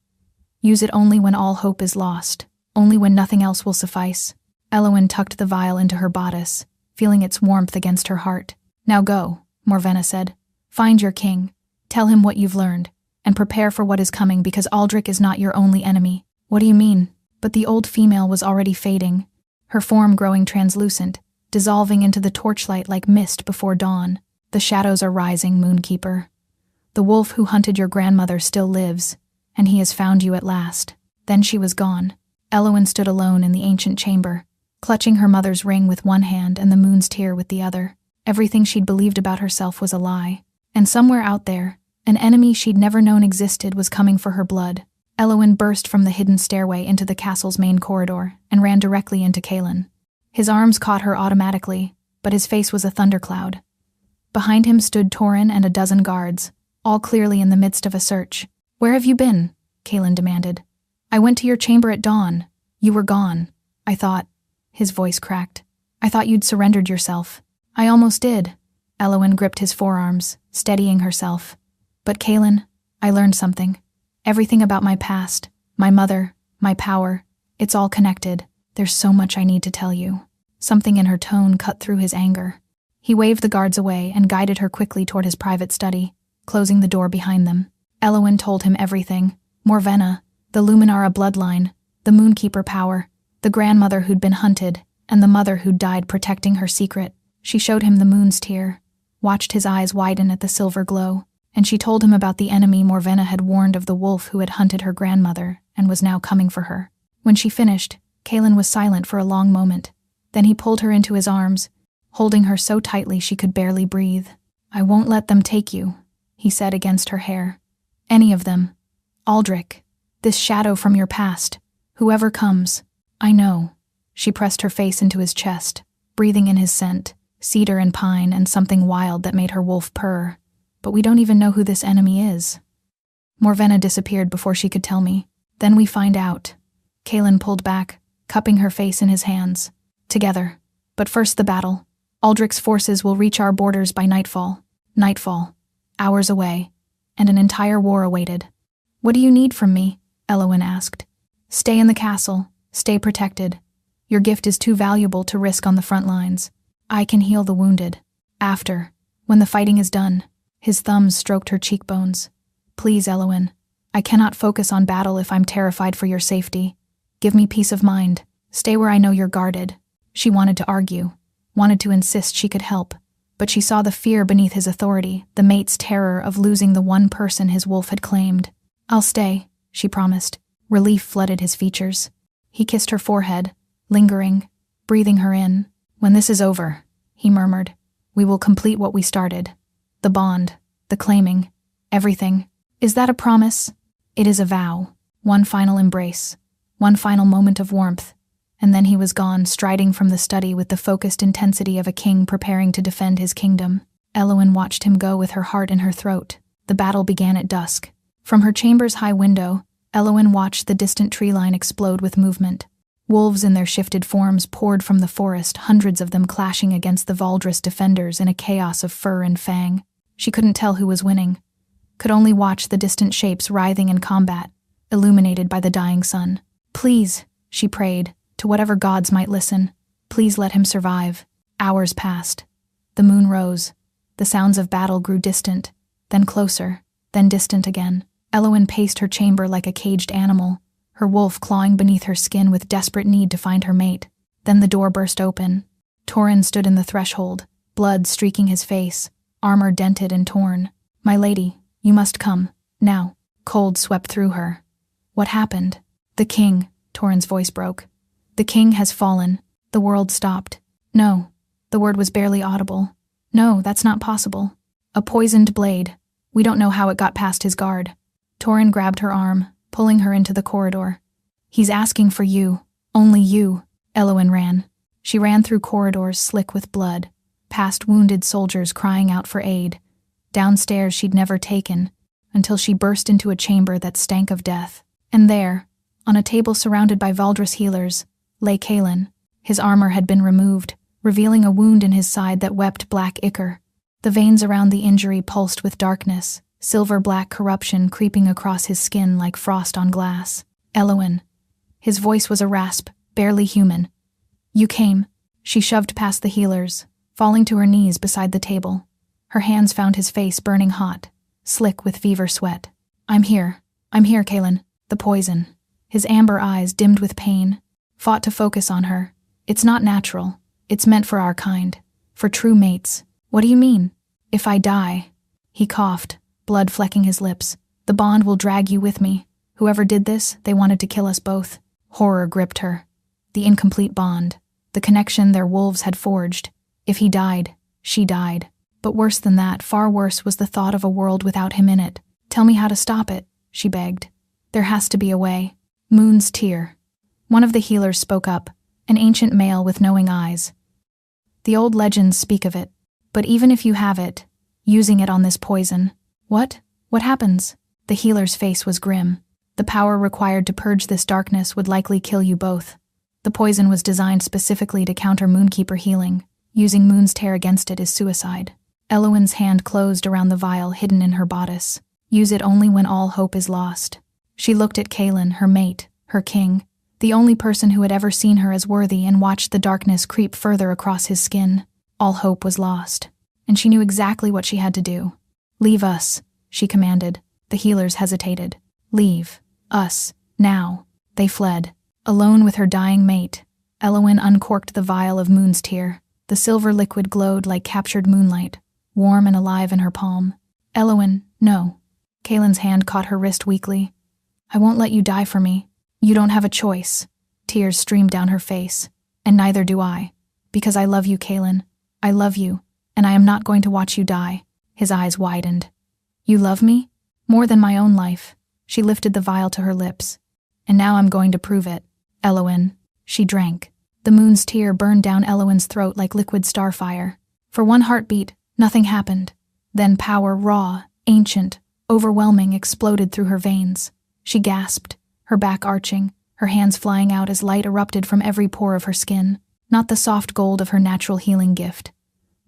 Use it only when all hope is lost, only when nothing else will suffice. Elowyn tucked the vial into her bodice, feeling its warmth against her heart. Now go, Morvenna said. Find your king. Tell him what you've learned, and prepare for what is coming because Aldrich is not your only enemy. What do you mean? But the old female was already fading, her form growing translucent, dissolving into the torchlight like mist before dawn. The shadows are rising, Moonkeeper. The wolf who hunted your grandmother still lives, and he has found you at last. Then she was gone. Elowyn stood alone in the ancient chamber, clutching her mother's ring with one hand and the moon's tear with the other. Everything she'd believed about herself was a lie, and somewhere out there, an enemy she'd never known existed was coming for her blood. Elowyn burst from the hidden stairway into the castle's main corridor and ran directly into Kaelin. His arms caught her automatically, but his face was a thundercloud. Behind him stood Torin and a dozen guards, all clearly in the midst of a search. Where have you been? Kaelin demanded. I went to your chamber at dawn. You were gone. I thought. His voice cracked. I thought you'd surrendered yourself. I almost did. Elowyn gripped his forearms, steadying herself. But Kaelin, I learned something. Everything about my past, my mother, my power, it's all connected. There's so much I need to tell you. Something in her tone cut through his anger. He waved the guards away and guided her quickly toward his private study, closing the door behind them. Elowyn told him everything. Morvenna, the Luminara bloodline, the Moonkeeper power, the grandmother who'd been hunted, and the mother who'd died protecting her secret. She showed him the moon's tear, watched his eyes widen at the silver glow, and she told him about the enemy Morvenna had warned of, the wolf who had hunted her grandmother and was now coming for her. When she finished, Kaelin was silent for a long moment. Then he pulled her into his arms, holding her so tightly she could barely breathe. I won't let them take you, he said against her hair. Any of them. Aldrich, this shadow from your past, whoever comes. I know. She pressed her face into his chest, breathing in his scent, cedar and pine, and something wild that made her wolf purr. But we don't even know who this enemy is. Morvenna disappeared before she could tell me. Then we find out. Kaelin pulled back, cupping her face in his hands. Together. But first the battle. Aldrich's forces will reach our borders by nightfall. Nightfall. Hours away. And an entire war awaited. What do you need from me? Eowyn asked. Stay in the castle. Stay protected. Your gift is too valuable to risk on the front lines. I can heal the wounded. After. When the fighting is done. His thumbs stroked her cheekbones. Please, Eowyn. I cannot focus on battle if I'm terrified for your safety. Give me peace of mind. Stay where I know you're guarded. She wanted to argue. Wanted to insist she could help. But she saw the fear beneath his authority, the mate's terror of losing the one person his wolf had claimed. I'll stay, she promised. Relief flooded his features. He kissed her forehead, lingering, breathing her in. When this is over, he murmured, we will complete what we started. The bond, the claiming, everything. Is that a promise? It is a vow. One final embrace. One final moment of warmth. And then he was gone, striding from the study with the focused intensity of a king preparing to defend his kingdom. Eowyn watched him go with her heart in her throat. The battle began at dusk. From her chamber's high window, Eowyn watched the distant tree line explode with movement. Wolves in their shifted forms poured from the forest, hundreds of them clashing against the Valdris defenders in a chaos of fur and fang. She couldn't tell who was winning. Could only watch the distant shapes writhing in combat, illuminated by the dying sun. Please, she prayed, to whatever gods might listen, please let him survive. Hours passed. The moon rose. The sounds of battle grew distant, then closer, then distant again. Eowyn paced her chamber like a caged animal, her wolf clawing beneath her skin with desperate need to find her mate. Then the door burst open. Torrhen stood in the threshold, blood streaking his face, armor dented and torn. My lady, you must come, now. Cold swept through her. What happened? The king, Torrhen's voice broke. The king has fallen. The world stopped. No. The word was barely audible. No, that's not possible. A poisoned blade. We don't know how it got past his guard. Torrhen grabbed her arm, pulling her into the corridor. He's asking for you. Only you. Eowyn ran. She ran through corridors slick with blood, past wounded soldiers crying out for aid, downstairs she'd never taken, until she burst into a chamber that stank of death. And there, on a table surrounded by Valdris healers, lay Kaelin. His armor had been removed, revealing a wound in his side that wept black ichor. The veins around the injury pulsed with darkness, silver-black corruption creeping across his skin like frost on glass. Eowyn. His voice was a rasp, barely human. You came. She shoved past the healers, falling to her knees beside the table. Her hands found his face burning hot, slick with fever sweat. I'm here, Kaelin. The poison. His amber eyes, dimmed with pain, fought to focus on her. It's not natural. It's meant for our kind. For true mates. What do you mean? If I die. He coughed, blood flecking his lips. The bond will drag you with me. Whoever did this, they wanted to kill us both. Horror gripped her. The incomplete bond. The connection their wolves had forged. If he died, she died. But worse than that, far worse, was the thought of a world without him in it. Tell me how to stop it, she begged. There has to be a way. Moon's tear. One of the healers spoke up, an ancient male with knowing eyes. The old legends speak of it, but even if you have it, using it on this poison. What? What happens? The healer's face was grim. The power required to purge this darkness would likely kill you both. The poison was designed specifically to counter Moonkeeper healing. Using Moon's tear against it is suicide. Eowyn's hand closed around the vial hidden in her bodice. Use it only when all hope is lost. She looked at Kaelin, her mate, her king, the only person who had ever seen her as worthy, and watched the darkness creep further across his skin. All hope was lost, and she knew exactly what she had to do. Leave us, she commanded. The healers hesitated. Leave us, now. They fled. Alone with her dying mate, Eowyn uncorked the vial of Moon's tear. The silver liquid glowed like captured moonlight, warm and alive in her palm. Eowyn, no. Kaelin's hand caught her wrist weakly. I won't let you die for me. You don't have a choice. Tears streamed down her face. And neither do I. Because I love you, Kaelin. I love you, and I am not going to watch you die. His eyes widened. You love me? More than my own life. She lifted the vial to her lips. And now I'm going to prove it. Eowyn. She drank. The moon's tear burned down Eowyn's throat like liquid starfire. For one heartbeat, nothing happened. Then power, raw, ancient, overwhelming, exploded through her veins. She gasped, her back arching, her hands flying out as light erupted from every pore of her skin. Not the soft gold of her natural healing gift,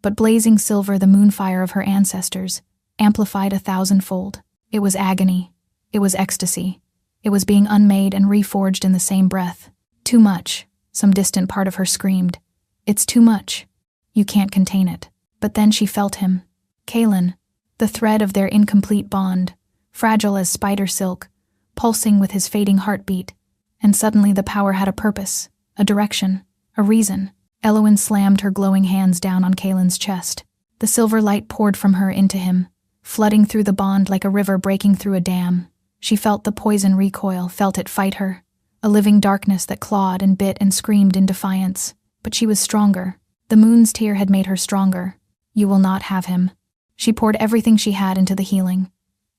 but blazing silver, the moonfire of her ancestors, amplified 1,000-fold. It was agony. It was ecstasy. It was being unmade and reforged in the same breath. Too much, some distant part of her screamed. It's too much. You can't contain it. But then she felt him. Kalen, the thread of their incomplete bond, fragile as spider silk, pulsing with his fading heartbeat. And suddenly the power had a purpose, a direction, a reason. Elowen slammed her glowing hands down on Kalen's chest. The silver light poured from her into him, flooding through the bond like a river breaking through a dam. She felt the poison recoil, felt it fight her, a living darkness that clawed and bit and screamed in defiance. But she was stronger. The moon's tear had made her stronger. You will not have him. She poured everything she had into the healing.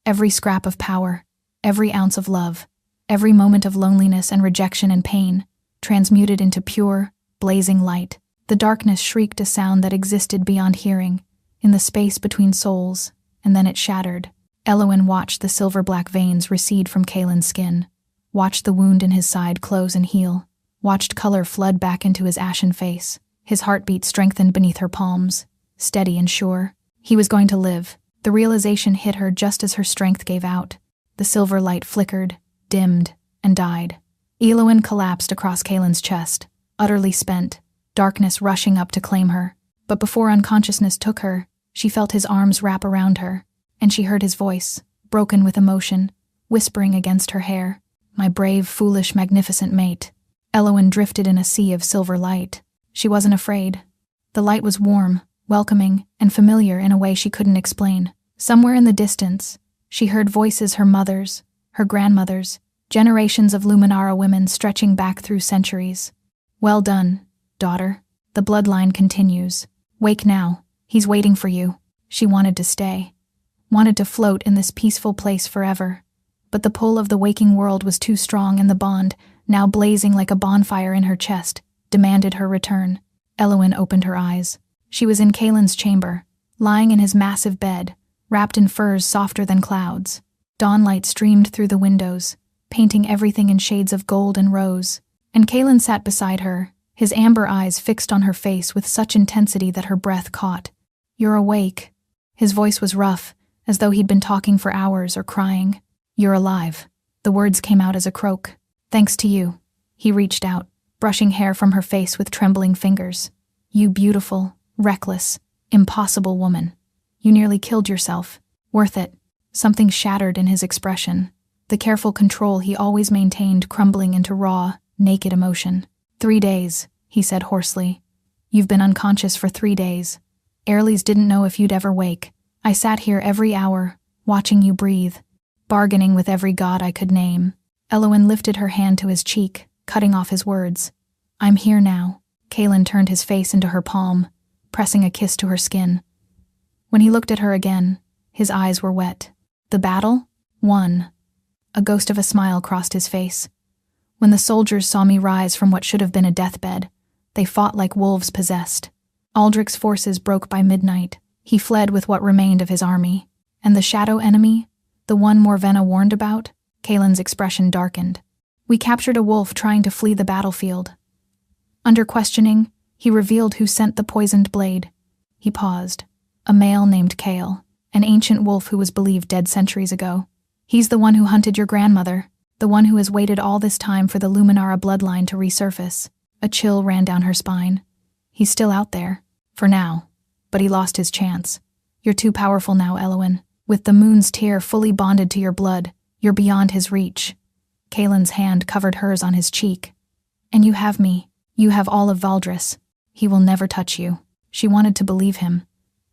Every scrap of power, every ounce of love, every moment of loneliness and rejection and pain, transmuted into pure, blazing light. The darkness shrieked a sound that existed beyond hearing, in the space between souls, and then it shattered. Elowen watched the silver-black veins recede from Kalen's skin, watched the wound in his side close and heal, watched color flood back into his ashen face. His heartbeat strengthened beneath her palms, steady and sure. He was going to live. The realization hit her just as her strength gave out. The silver light flickered, dimmed, and died. Elowen collapsed across Kalen's chest, utterly spent, darkness rushing up to claim her. But before unconsciousness took her, she felt his arms wrap around her, and she heard his voice, broken with emotion, whispering against her hair, "My brave, foolish, magnificent mate." Elowen drifted in a sea of silver light. She wasn't afraid. The light was warm, welcoming, and familiar in a way she couldn't explain. Somewhere in the distance, she heard voices, her mother's, her grandmother's, generations of Luminara women stretching back through centuries. "Well done, daughter. The bloodline continues. Wake now. He's waiting for you." She wanted to stay, wanted to float in this peaceful place forever. But the pull of the waking world was too strong, and the bond, now blazing like a bonfire in her chest, demanded her return. Elowen opened her eyes. She was in Kalen's chamber, lying in his massive bed, wrapped in furs softer than clouds. Dawnlight streamed through the windows, painting everything in shades of gold and rose. And Kalen sat beside her, his amber eyes fixed on her face with such intensity that her breath caught. "You're awake." His voice was rough, as though he'd been talking for hours or crying. "You're alive." The words came out as a croak. "Thanks to you." He reached out, brushing hair from her face with trembling fingers. "You beautiful, reckless, impossible woman. You nearly killed yourself. Worth it." Something shattered in his expression, the careful control he always maintained crumbling into raw, naked emotion. 3 days, he said hoarsely. "You've been unconscious for 3 days. Airlies didn't know if you'd ever wake. I sat here every hour, watching you breathe, bargaining with every god I could name." Elowen lifted her hand to his cheek, cutting off his words. "I'm here now." Kalen turned his face into her palm, pressing a kiss to her skin. When he looked at her again, his eyes were wet. "The battle? Won." A ghost of a smile crossed his face. "When the soldiers saw me rise from what should have been a deathbed, they fought like wolves possessed. Aldrich's forces broke by midnight. He fled with what remained of his army. And the shadow enemy, the one Morvenna warned about?" Kalen's expression darkened. "We captured a wolf trying to flee the battlefield." Under questioning, he revealed who sent the poisoned blade. He paused. "A male named Kale, an ancient wolf who was believed dead centuries ago. He's the one who hunted your grandmother, the one who has waited all this time for the Luminara bloodline to resurface." A chill ran down her spine. "He's still out there, for now, but he lost his chance. You're too powerful now, Elowen. With the moon's tear fully bonded to your blood, you're beyond his reach." Kalen's hand covered hers on his cheek. "And you have me. You have all of Valdris. He will never touch you." She wanted to believe him,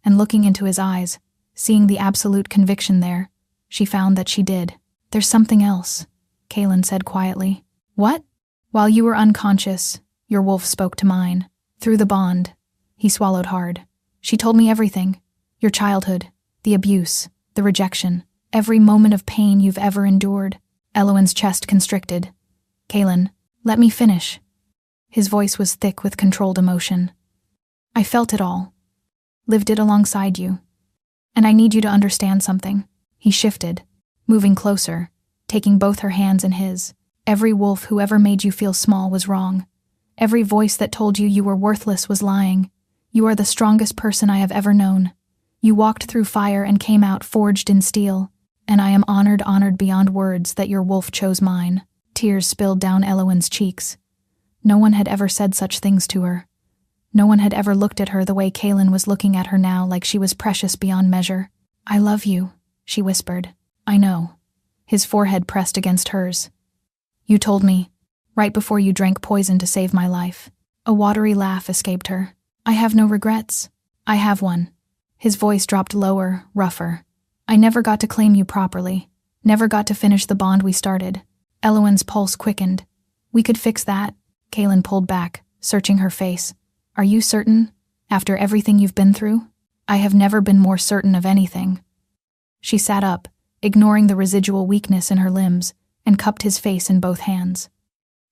and looking into his eyes, seeing the absolute conviction there, she found that she did. "There's something else," Kalen said quietly. "What?" "While you were unconscious, your wolf spoke to mine. Through the bond." He swallowed hard. "She told me everything. Your childhood, the abuse, the rejection, every moment of pain you've ever endured." Elowen's chest constricted. "Kalen, let me finish." His voice was thick with controlled emotion. "I felt it all. lived it alongside you. And I need you to understand something. He shifted, moving closer, taking both her hands in his. Every wolf who ever made you feel small was wrong. Every voice that told you you were worthless was lying. You are the strongest person I have ever known. You walked through fire and came out forged in steel. And I am honored beyond words that your wolf chose mine. Tears spilled down Elowen's cheeks. No one had ever said such things to her. No one had ever looked at her the way Kaelin was looking at her now, like she was precious beyond measure. I love you, she whispered. I know. His forehead pressed against hers. You told me, right before you drank poison to save my life. A watery laugh escaped her. I have no regrets. I have one. His voice dropped lower, rougher. I never got to claim you properly. Never got to finish the bond we started. Elowen's pulse quickened. We could fix that. Kaelin pulled back, searching her face. Are you certain? After everything you've been through? I have never been more certain of anything. She sat up, ignoring the residual weakness in her limbs, and cupped his face in both hands.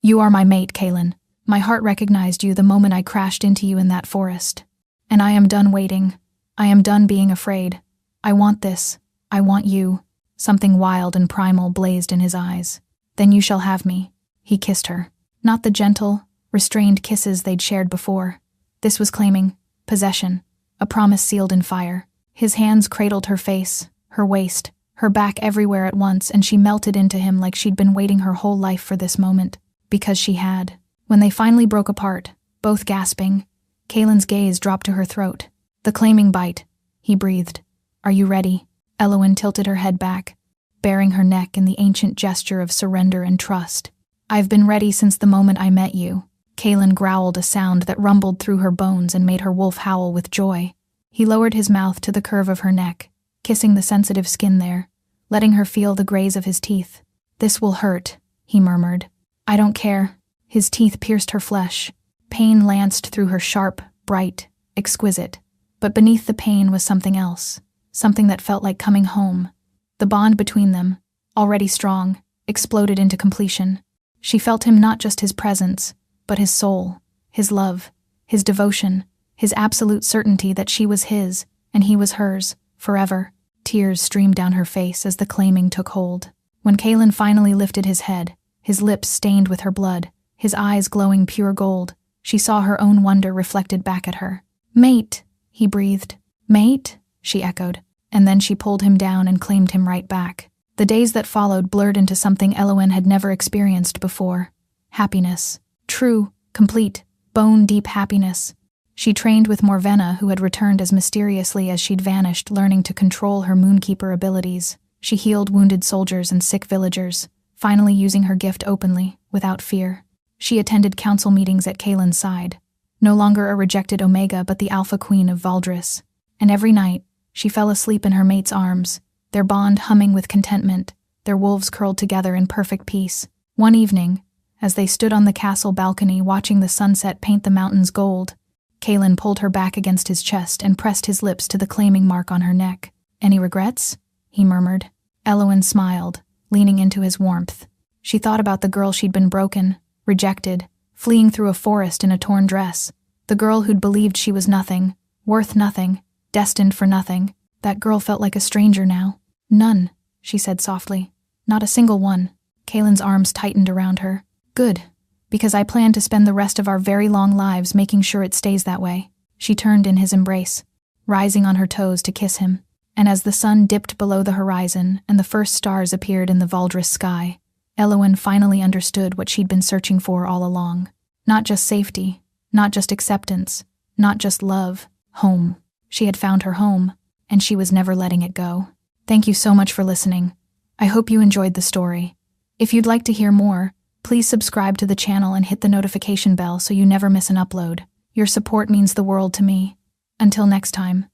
You are my mate, Kaelin. My heart recognized you the moment I crashed into you in that forest. And I am done waiting. I am done being afraid. I want this. I want you. Something wild and primal blazed in his eyes. Then you shall have me. He kissed her. Not the gentle, restrained kisses they'd shared before. This was claiming possession, a promise sealed in fire. His hands cradled her face, her waist, her back everywhere at once, and she melted into him like she'd been waiting her whole life for this moment. Because she had. When they finally broke apart, both gasping, Kaelin's gaze dropped to her throat. The claiming bite. He breathed. Are you ready? Elowen tilted her head back, baring her neck in the ancient gesture of surrender and trust. I've been ready since the moment I met you. Kaelin growled a sound that rumbled through her bones and made her wolf howl with joy. He lowered his mouth to the curve of her neck, kissing the sensitive skin there, letting her feel the graze of his teeth. This will hurt, he murmured. I don't care. His teeth pierced her flesh. Pain lanced through her sharp, bright, exquisite. But beneath the pain was something else, something that felt like coming home. The bond between them, already strong, exploded into completion. She felt him not just his presence, but his soul, his love, his devotion, his absolute certainty that she was his, and he was hers, forever. Tears streamed down her face as the claiming took hold. When Kaelin finally lifted his head, his lips stained with her blood, his eyes glowing pure gold, she saw her own wonder reflected back at her. Mate, he breathed. Mate? She echoed, and then she pulled him down and claimed him right back. The days that followed blurred into something Elowen had never experienced before. Happiness. True, complete, bone-deep happiness. She trained with Morvenna, who had returned as mysteriously as she'd vanished, learning to control her Moonkeeper abilities. She healed wounded soldiers and sick villagers, finally using her gift openly, without fear. She attended council meetings at Kaelin's side, no longer a rejected Omega but the Alpha Queen of Valdris. And every night, she fell asleep in her mate's arms, their bond humming with contentment, their wolves curled together in perfect peace. One evening, as they stood on the castle balcony watching the sunset paint the mountains gold, Kaelin pulled her back against his chest and pressed his lips to the claiming mark on her neck. Any regrets? He murmured. Elowen smiled, leaning into his warmth. She thought about the girl she'd been broken, rejected, fleeing through a forest in a torn dress. The girl who'd believed she was nothing, worth nothing, destined for nothing. That girl felt like a stranger now. None, she said softly. Not a single one. Kaelin's arms tightened around her. Good, because I plan to spend the rest of our very long lives making sure it stays that way. She turned in his embrace, rising on her toes to kiss him. And as the sun dipped below the horizon and the first stars appeared in the Valdris sky, Elowen finally understood what she'd been searching for all along. Not just safety, not just acceptance, not just love, home. She had found her home, and she was never letting it go. Thank you so much for listening. I hope you enjoyed the story. If you'd like to hear more, please subscribe to the channel and hit the notification bell so you never miss an upload. Your support means the world to me. Until next time.